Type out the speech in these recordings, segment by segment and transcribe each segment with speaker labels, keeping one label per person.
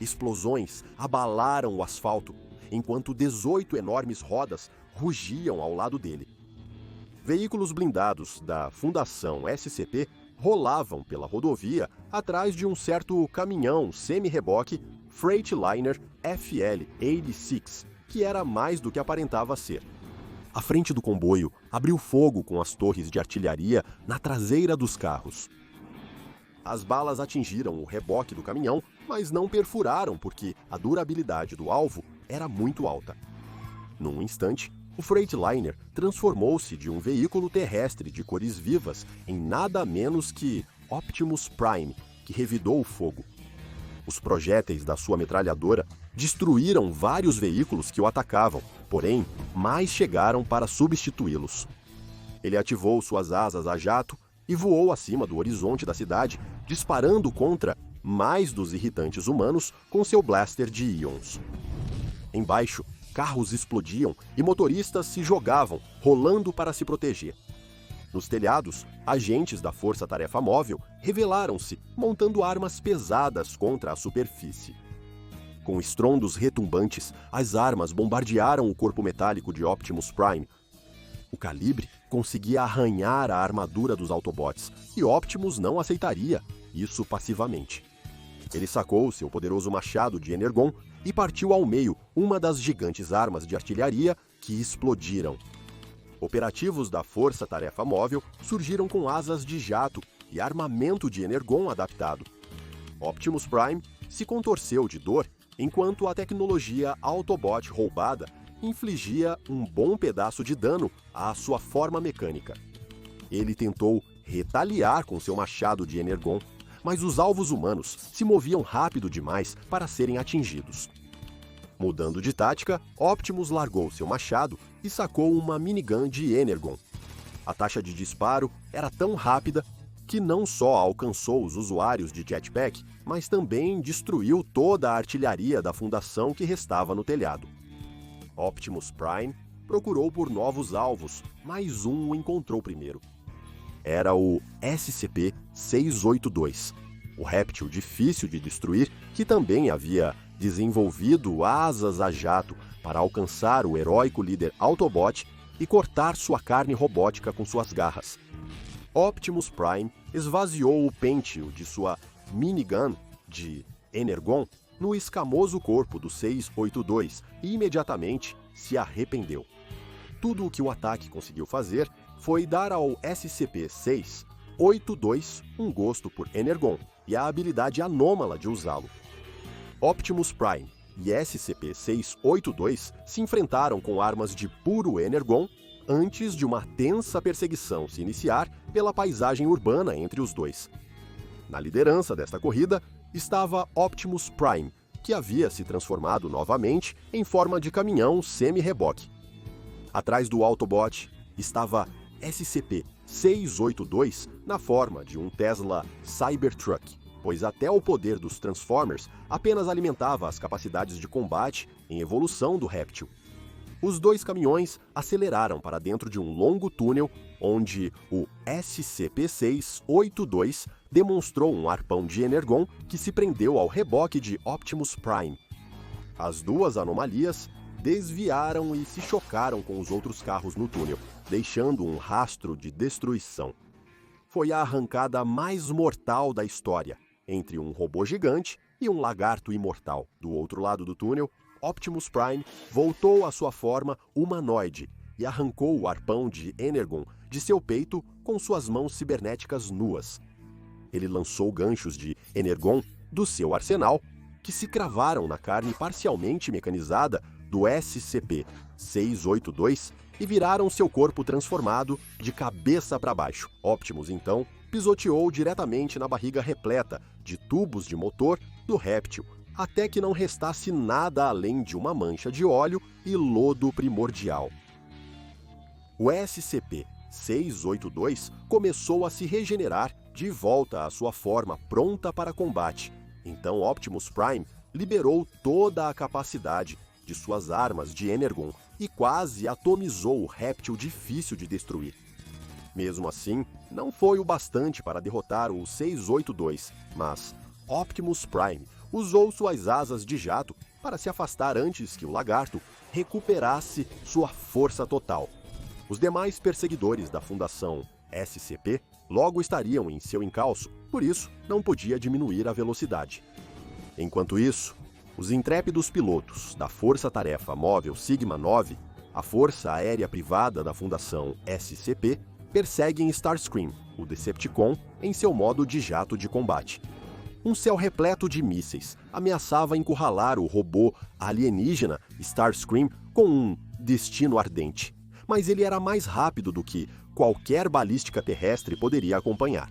Speaker 1: Explosões abalaram o asfalto, enquanto 18 enormes rodas rugiam ao lado dele. Veículos blindados da Fundação SCP rolavam pela rodovia atrás de um certo caminhão semi-reboque Freightliner FL-86, que era mais do que aparentava ser. A frente do comboio abriu fogo com as torres de artilharia na traseira dos carros. As balas atingiram o reboque do caminhão, mas não perfuraram porque a durabilidade do alvo era muito alta. Num instante, o Freightliner transformou-se de um veículo terrestre de cores vivas em nada menos que Optimus Prime, que revidou o fogo. Os projéteis da sua metralhadora destruíram vários veículos que o atacavam, porém, mais chegaram para substituí-los. Ele ativou suas asas a jato e voou acima do horizonte da cidade, disparando contra mais dos irritantes humanos com seu blaster de íons. Embaixo, carros explodiam e motoristas se jogavam, rolando para se proteger. Nos telhados, agentes da Força Tarefa Móvel revelaram-se, montando armas pesadas contra a superfície. Com estrondos retumbantes, as armas bombardearam o corpo metálico de Optimus Prime. O calibre conseguia arranhar a armadura dos Autobots, e Optimus não aceitaria isso passivamente. Ele sacou seu poderoso machado de Energon e partiu ao meio uma das gigantes armas de artilharia que explodiram. Operativos da Força Tarefa Móvel surgiram com asas de jato e armamento de Energon adaptado. Optimus Prime se contorceu de dor enquanto a tecnologia Autobot roubada infligia um bom pedaço de dano à sua forma mecânica. Ele tentou retaliar com seu machado de Energon, mas os alvos humanos se moviam rápido demais para serem atingidos. Mudando de tática, Optimus largou seu machado e sacou uma minigun de Energon. A taxa de disparo era tão rápida que não só alcançou os usuários de jetpack, mas também destruiu toda a artilharia da fundação que restava no telhado. Optimus Prime procurou por novos alvos, mas um o encontrou primeiro. Era o SCP-682, o réptil difícil de destruir que também havia desenvolvido asas a jato para alcançar o heróico líder Autobot e cortar sua carne robótica com suas garras. Optimus Prime esvaziou o pêntio de sua minigun de Energon no escamoso corpo do 682 e imediatamente se arrependeu. Tudo o que o ataque conseguiu fazer foi dar ao SCP-682 um gosto por Energon e a habilidade anômala de usá-lo. Optimus Prime e SCP-682 se enfrentaram com armas de puro Energon antes de uma tensa perseguição se iniciar pela paisagem urbana entre os dois. Na liderança desta corrida estava Optimus Prime, que havia se transformado novamente em forma de caminhão semi-reboque. Atrás do Autobot estava SCP-682 na forma de um Tesla Cybertruck, pois até o poder dos Transformers apenas alimentava as capacidades de combate em evolução do réptil. Os dois caminhões aceleraram para dentro de um longo túnel onde o SCP-682 demonstrou um arpão de Energon que se prendeu ao reboque de Optimus Prime. As duas anomalias desviaram e se chocaram com os outros carros no túnel, deixando um rastro de destruição. Foi a arrancada mais mortal da história, entre um robô gigante e um lagarto imortal. Do outro lado do túnel, Optimus Prime voltou à sua forma humanoide e arrancou o arpão de Energon de seu peito com suas mãos cibernéticas nuas. Ele lançou ganchos de Energon do seu arsenal, que se cravaram na carne parcialmente mecanizada do SCP-682 e viraram seu corpo transformado de cabeça para baixo. Optimus, então, pisoteou diretamente na barriga repleta de tubos de motor do réptil, até que não restasse nada além de uma mancha de óleo e lodo primordial. O SCP-682 começou a se regenerar de volta à sua forma pronta para combate. Então Optimus Prime liberou toda a capacidade de suas armas de Energon e quase atomizou o réptil difícil de destruir. Mesmo assim, não foi o bastante para derrotar o 682, mas Optimus Prime usou suas asas de jato para se afastar antes que o lagarto recuperasse sua força total. Os demais perseguidores da Fundação SCP logo estariam em seu encalço, por isso não podia diminuir a velocidade. Enquanto isso, os intrépidos pilotos da Força Tarefa Móvel Sigma-9, a força aérea privada da Fundação SCP, perseguem Starscream, o Decepticon, em seu modo de jato de combate. Um céu repleto de mísseis ameaçava encurralar o robô alienígena Starscream com um destino ardente, mas ele era mais rápido do que qualquer balística terrestre poderia acompanhar.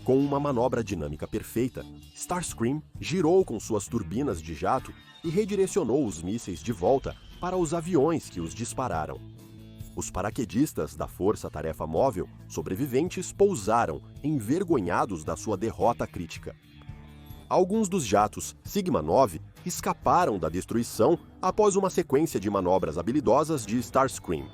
Speaker 1: Com uma manobra dinâmica perfeita, Starscream girou com suas turbinas de jato e redirecionou os mísseis de volta para os aviões que os dispararam. Os paraquedistas da Força Tarefa Móvel sobreviventes pousaram, envergonhados da sua derrota crítica. Alguns dos jatos Sigma-9 escaparam da destruição após uma sequência de manobras habilidosas de Starscream.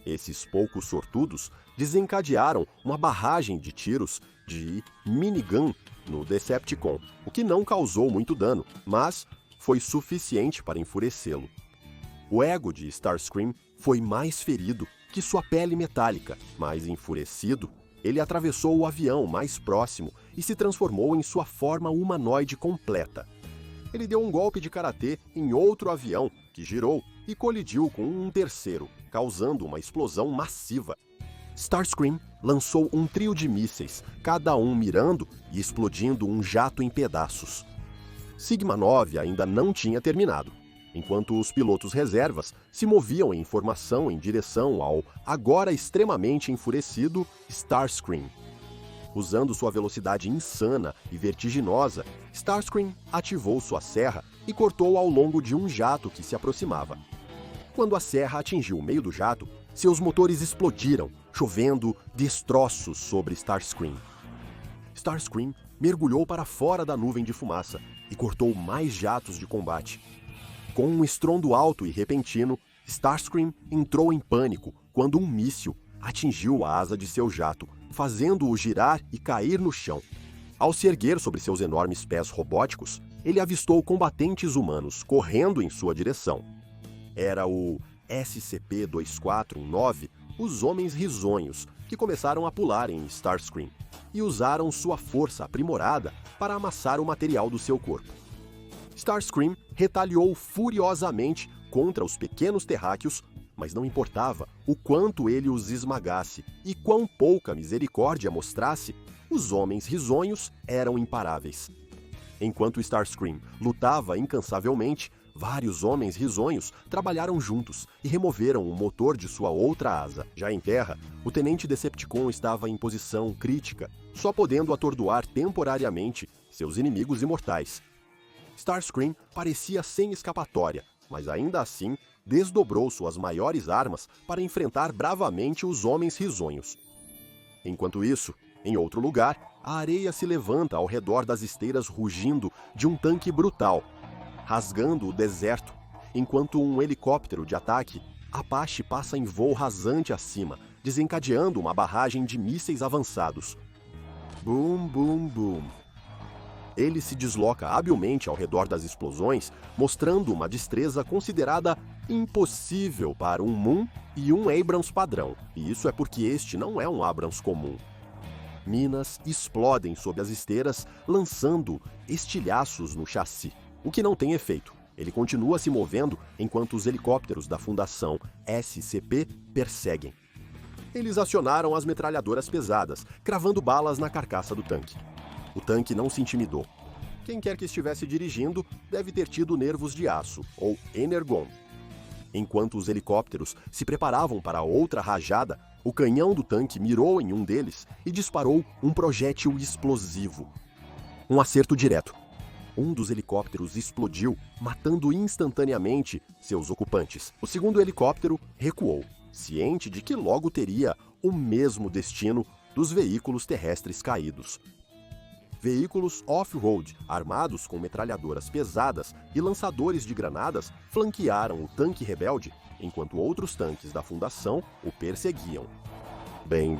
Speaker 1: Esses poucos sortudos desencadearam uma barragem de tiros de minigun no Decepticon, o que não causou muito dano, mas foi suficiente para enfurecê-lo. O ego de Starscream foi mais ferido que sua pele metálica, mas enfurecido, ele atravessou o avião mais próximo e se transformou em sua forma humanoide completa. Ele deu um golpe de karatê em outro avião, que girou e colidiu com um terceiro, causando uma explosão massiva. Starscream lançou um trio de mísseis, cada um mirando e explodindo um jato em pedaços. Sigma-9 ainda não tinha terminado, enquanto os pilotos reservas se moviam em formação em direção ao agora extremamente enfurecido Starscream. Usando sua velocidade insana e vertiginosa, Starscream ativou sua serra e cortou ao longo de um jato que se aproximava. Quando a serra atingiu o meio do jato, seus motores explodiram, chovendo destroços sobre Starscream. Starscream mergulhou para fora da nuvem de fumaça e cortou mais jatos de combate. Com um estrondo alto e repentino, Starscream entrou em pânico quando um míssil atingiu a asa de seu jato, fazendo-o girar e cair no chão. Ao se erguer sobre seus enormes pés robóticos, ele avistou combatentes humanos correndo em sua direção. Era o SCP-2419, os Homens Risonhos, que começaram a pular em Starscream e usaram sua força aprimorada para amassar o material do seu corpo. Starscream retaliou furiosamente contra os pequenos terráqueos, mas não importava o quanto ele os esmagasse e quão pouca misericórdia mostrasse, os Homens Risonhos eram imparáveis. Enquanto Starscream lutava incansavelmente, vários Homens Risonhos trabalharam juntos e removeram o motor de sua outra asa. Já em terra, o Tenente Decepticon estava em posição crítica, só podendo atordoar temporariamente seus inimigos imortais. Starscream parecia sem escapatória, mas ainda assim desdobrou suas maiores armas para enfrentar bravamente os Homens Risonhos. Enquanto isso, em outro lugar, a areia se levanta ao redor das esteiras rugindo de um tanque brutal, rasgando o deserto, enquanto um helicóptero de ataque Apache passa em voo rasante acima, desencadeando uma barragem de mísseis avançados. Boom, boom, boom. Ele se desloca habilmente ao redor das explosões, mostrando uma destreza considerada impossível para um Moon e um Abrams padrão, e isso é porque este não é um Abrams comum. Minas explodem sob as esteiras, lançando estilhaços no chassi, o que não tem efeito. Ele continua se movendo enquanto os helicópteros da Fundação SCP perseguem. Eles acionaram as metralhadoras pesadas, cravando balas na carcaça do tanque. O tanque não se intimidou. Quem quer que estivesse dirigindo deve ter tido nervos de aço, ou energon. Enquanto os helicópteros se preparavam para outra rajada, o canhão do tanque mirou em um deles e disparou um projétil explosivo. Um acerto direto. Um dos helicópteros explodiu, matando instantaneamente seus ocupantes. O segundo helicóptero recuou, ciente de que logo teria o mesmo destino dos veículos terrestres caídos. Veículos off-road, armados com metralhadoras pesadas e lançadores de granadas, flanquearam o tanque rebelde, enquanto outros tanques da Fundação o perseguiam. Bem.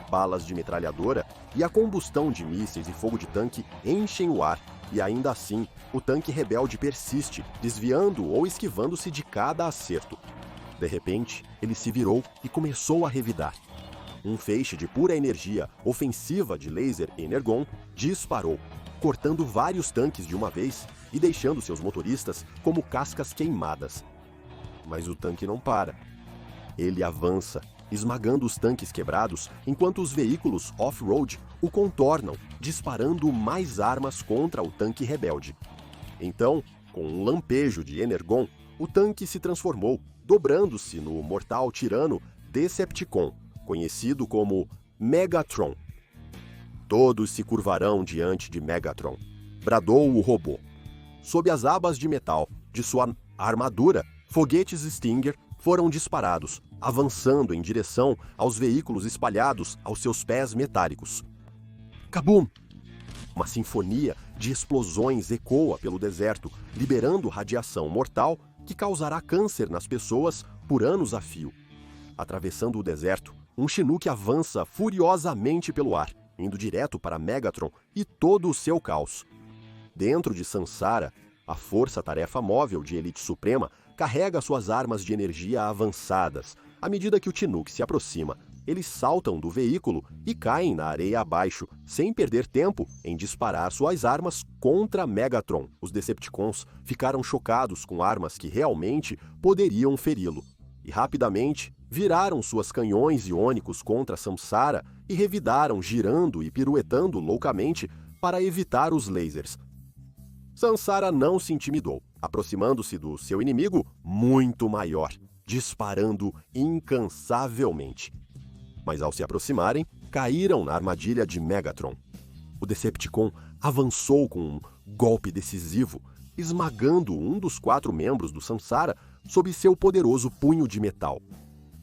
Speaker 1: Balas de metralhadora e a combustão de mísseis e fogo de tanque enchem o ar, E ainda assim, o tanque rebelde persiste, desviando ou esquivando-se de cada acerto. De repente, ele se virou e começou a revidar. Um feixe de pura energia ofensiva de laser Energon disparou, cortando vários tanques de uma vez e deixando seus motoristas como cascas queimadas. Mas o tanque não para. Ele avança, esmagando os tanques quebrados, enquanto os veículos off-road o contornam, disparando mais armas contra o tanque rebelde. Então, com um lampejo de Energon, o tanque se transformou, dobrando-se no mortal tirano Decepticon, conhecido como Megatron. Todos se curvarão diante de Megatron, bradou o robô. Sob as abas de metal de sua armadura, foguetes Stinger foram disparados, avançando em direção aos veículos espalhados aos seus pés metálicos. Kabum! Uma sinfonia de explosões ecoa pelo deserto, liberando radiação mortal que causará câncer nas pessoas por anos a fio. Atravessando o deserto, um Chinook avança furiosamente pelo ar, indo direto para Megatron e todo o seu caos. Dentro de Sansara, a força-tarefa móvel de Elite Suprema carrega suas armas de energia avançadas. À medida que o Chinook se aproxima, eles saltam do veículo e caem na areia abaixo, sem perder tempo em disparar suas armas contra Megatron. Os Decepticons ficaram chocados com armas que realmente poderiam feri-lo, e rapidamente viraram suas canhões iônicos contra Samsara e revidaram girando e piruetando loucamente para evitar os lasers. Sansara não se intimidou, aproximando-se do seu inimigo muito maior, disparando incansavelmente. Mas ao se aproximarem, caíram na armadilha de Megatron. O Decepticon avançou com um golpe decisivo, esmagando um dos 4 membros do Sansara sob seu poderoso punho de metal.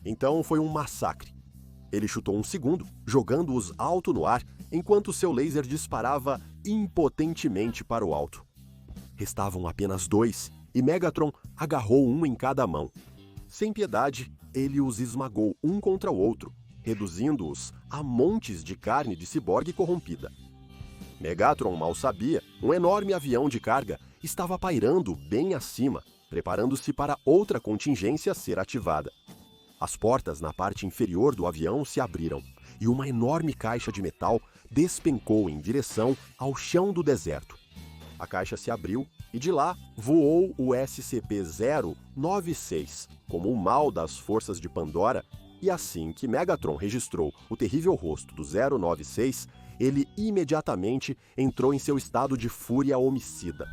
Speaker 1: Então foi um massacre. Ele chutou um segundo, jogando-os alto no ar, enquanto seu laser disparava impotentemente para o alto. Restavam apenas 2, e Megatron agarrou um em cada mão. Sem piedade, ele os esmagou um contra o outro, reduzindo-os a montes de carne de ciborgue corrompida. Megatron mal sabia, um enorme avião de carga estava pairando bem acima, preparando-se para outra contingência ser ativada. As portas na parte inferior do avião se abriram, e uma enorme caixa de metal despencou em direção ao chão do deserto. A caixa se abriu e de lá voou o SCP-096, como o mal das forças de Pandora, e assim que Megatron registrou o terrível rosto do 096, ele imediatamente entrou em seu estado de fúria homicida.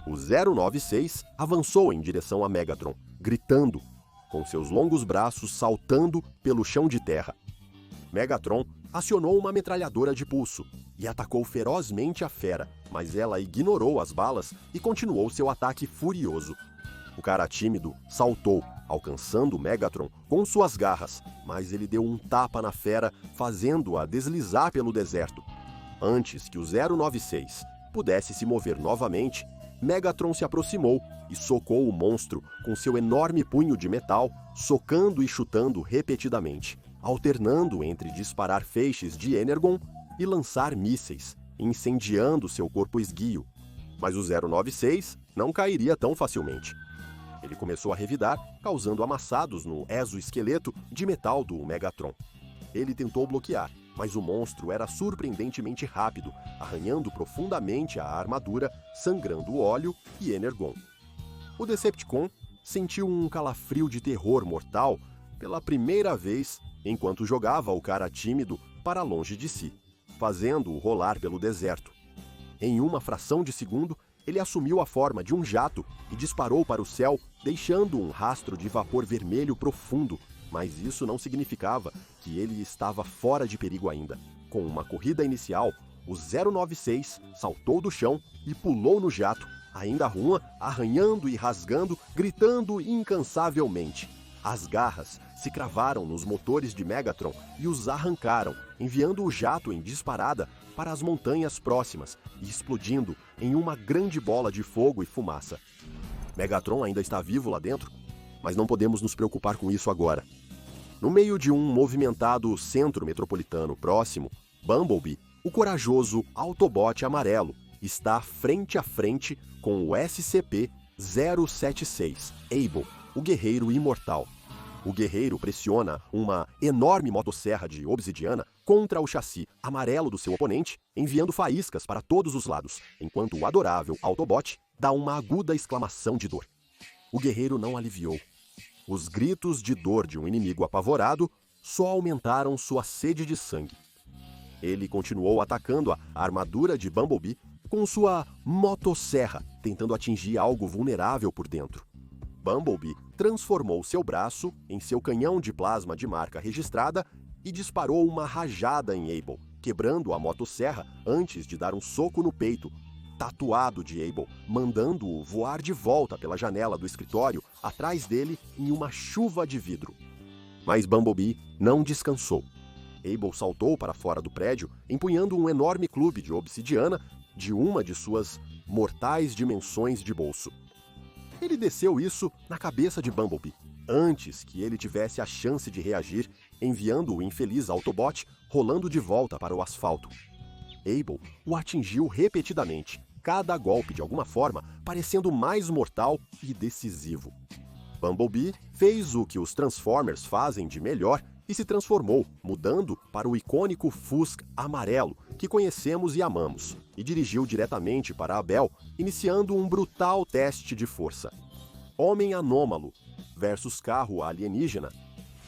Speaker 1: O 096 avançou em direção a Megatron, gritando, com seus longos braços saltando pelo chão de terra. Megatron acionou uma metralhadora de pulso e atacou ferozmente a fera, mas ela ignorou as balas e continuou seu ataque furioso. O cara tímido saltou, alcançando Megatron com suas garras, mas ele deu um tapa na fera, fazendo-a deslizar pelo deserto. Antes que o 096 pudesse se mover novamente, Megatron se aproximou e socou o monstro com seu enorme punho de metal, socando e chutando repetidamente, alternando entre disparar feixes de Energon e lançar mísseis, incendiando seu corpo esguio. Mas o 096 não cairia tão facilmente. Ele começou a revidar, causando amassados no exoesqueleto de metal do Megatron. Ele tentou bloquear, mas o monstro era surpreendentemente rápido, arranhando profundamente a armadura, sangrando óleo e Energon. O Decepticon sentiu um calafrio de terror mortal pela primeira vez enquanto jogava o cara tímido para longe de si, fazendo-o rolar pelo deserto. Em uma fração de segundo, ele assumiu a forma de um jato e disparou para o céu, deixando um rastro de vapor vermelho profundo, mas isso não significava que ele estava fora de perigo ainda. Com uma corrida inicial, o 096 saltou do chão e pulou no jato, ainda rua, arranhando e rasgando, gritando incansavelmente. As garras se cravaram nos motores de Megatron e os arrancaram, enviando o jato em disparada para as montanhas próximas e explodindo em uma grande bola de fogo e fumaça. Megatron ainda está vivo lá dentro, mas não podemos nos preocupar com isso agora. No meio de um movimentado centro metropolitano próximo, Bumblebee, o corajoso Autobot amarelo, está frente a frente com o SCP-076, Able, o Guerreiro Imortal. O guerreiro pressiona uma enorme motosserra de obsidiana contra o chassi amarelo do seu oponente, enviando faíscas para todos os lados, enquanto o adorável Autobot dá uma aguda exclamação de dor. O guerreiro não aliviou. Os gritos de dor de um inimigo apavorado só aumentaram sua sede de sangue. Ele continuou atacando a armadura de Bumblebee com sua motosserra, tentando atingir algo vulnerável por dentro. Bumblebee transformou seu braço em seu canhão de plasma de marca registrada e disparou uma rajada em Able, quebrando a motosserra antes de dar um soco no peito, tatuado de Able, mandando-o voar de volta pela janela do escritório atrás dele em uma chuva de vidro. Mas Bumblebee não descansou. Able saltou para fora do prédio, empunhando um enorme clube de obsidiana de uma de suas mortais dimensões de bolso. Ele desceu isso na cabeça de Bumblebee, antes que ele tivesse a chance de reagir, enviando o infeliz Autobot rolando de volta para o asfalto. Able o atingiu repetidamente, cada golpe de alguma forma parecendo mais mortal e decisivo. Bumblebee fez o que os Transformers fazem de melhor e se transformou, mudando para o icônico Fusca amarelo que conhecemos e amamos, e dirigiu diretamente para Abel, iniciando um brutal teste de força. Homem anômalo versus carro alienígena.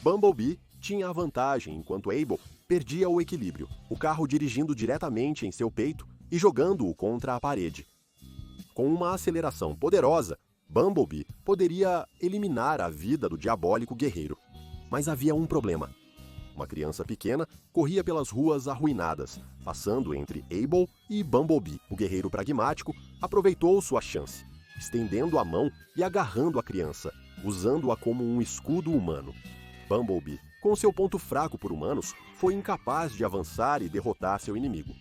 Speaker 1: Bumblebee tinha a vantagem enquanto Able perdia o equilíbrio, o carro dirigindo diretamente em seu peito e jogando-o contra a parede. Com uma aceleração poderosa, Bumblebee poderia eliminar a vida do diabólico guerreiro. Mas havia um problema. Uma criança pequena corria pelas ruas arruinadas, passando entre Able e Bumblebee. O guerreiro pragmático aproveitou sua chance, estendendo a mão e agarrando a criança, usando-a como um escudo humano. Bumblebee, com seu ponto fraco por humanos, foi incapaz de avançar e derrotar seu inimigo.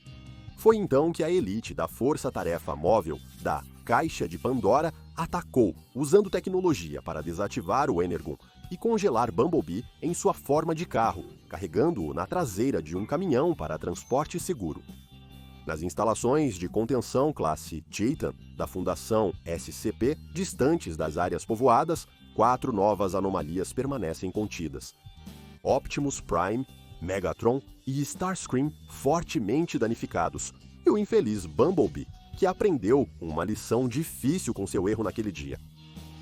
Speaker 1: Foi então que a elite da Força-Tarefa Móvel da Caixa de Pandora atacou, usando tecnologia para desativar o Energon e congelar Bumblebee em sua forma de carro, carregando-o na traseira de um caminhão para transporte seguro. Nas instalações de contenção classe Titan da Fundação SCP, distantes das áreas povoadas, 4 novas anomalias permanecem contidas. Optimus Prime, Megatron e Starscream fortemente danificados, e o infeliz Bumblebee, que aprendeu uma lição difícil com seu erro naquele dia.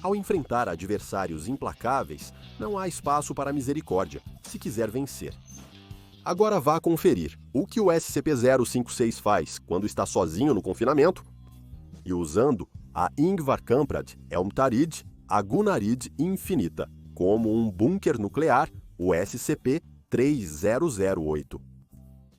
Speaker 1: Ao enfrentar adversários implacáveis, não há espaço para misericórdia, se quiser vencer. Agora vá conferir o que o SCP-056 faz quando está sozinho no confinamento e usando a Ingvar Kamprad Elmtarid Agunarid Infinita como um bunker nuclear, o SCP-3008.